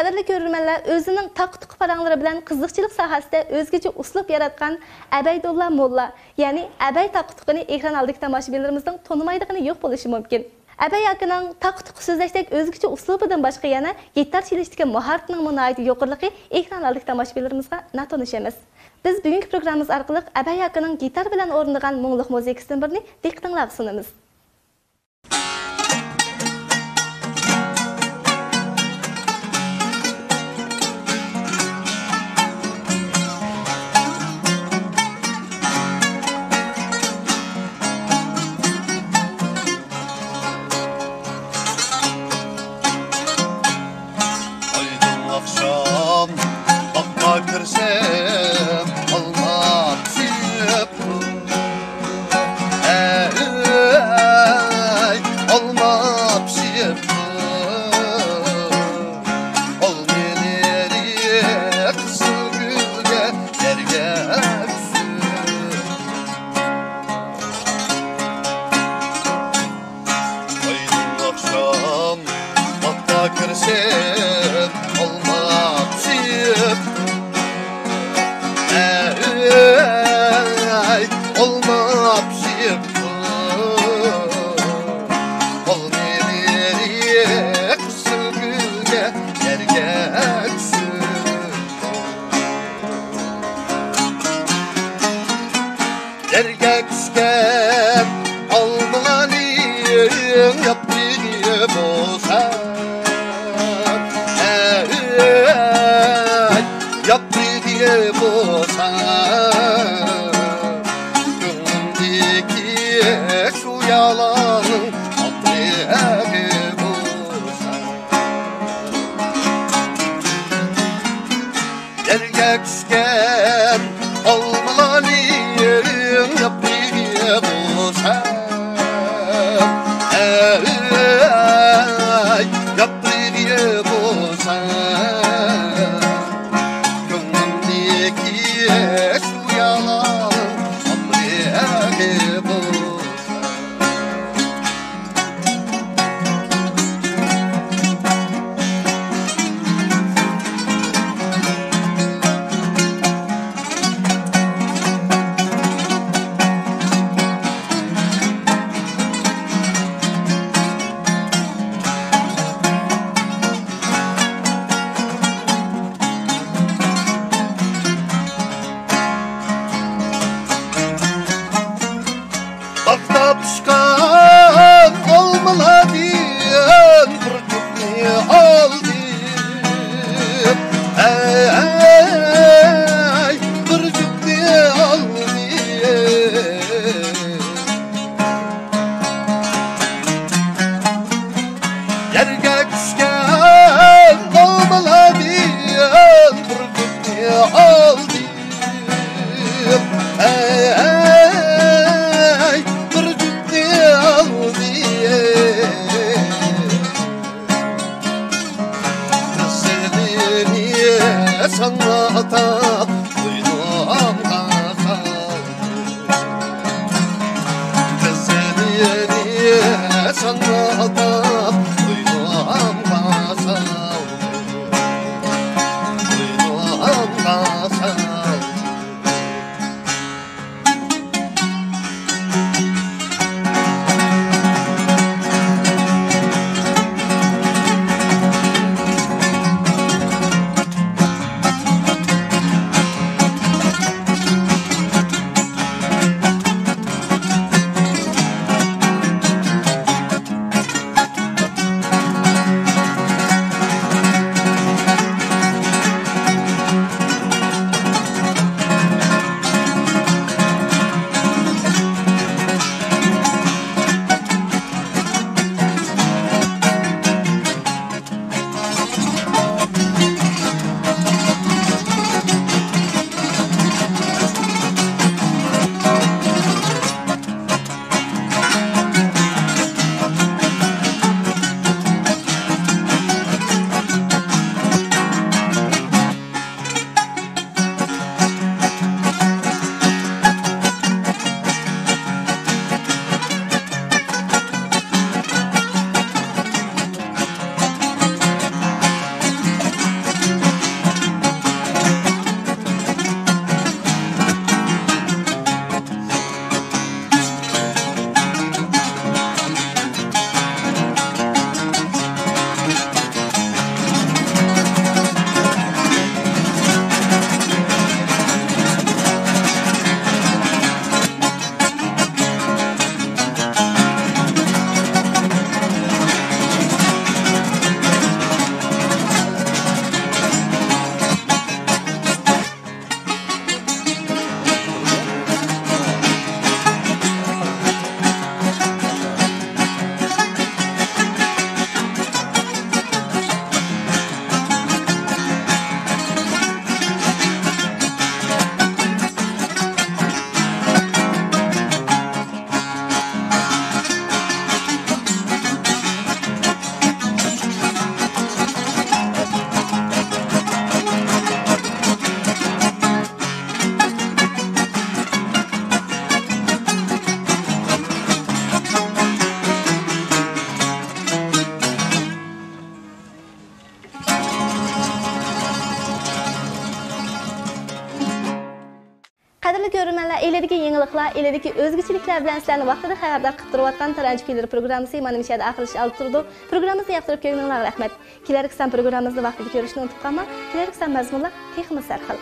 Qadirli görürmenler özünün taq-tuq paranları bilen qiziqchilik sahasida özgece uslub yaratgan Abaydulla Molla, yani Abay taq-tuqini ekran aldagi tomoshabinlarimizning tonimaydigini yo'q bo'lishi mumkin. Abay akaning taq-tuq so'zlashdek özgece uslubidan boshqa yana gitar chalishdagi maharatining munoyati yuqorligi ekran aldagi tomoshabinlarimizga natonish emas. Biz bugungi programmamiz orqali Abay akaning gitar bilan o'rnagan mungluq muzikasidan birini diqqatingizga sunamiz. Qadrli görürmenler, elediki yeniliklar, elediki özgüçilikler bilen sizlerni vaqtida xabardor qilib turayotgan Taranjik Kuylar programmasi mana bu yerda oxirigacha olib turdi. Programmamizni yoqtirib ko'ngilingizga rahmat. Kelarki san programmamizni vaqtida ko'rishni unutib qolma. Kelarki san mazmunlar texmi sarxil.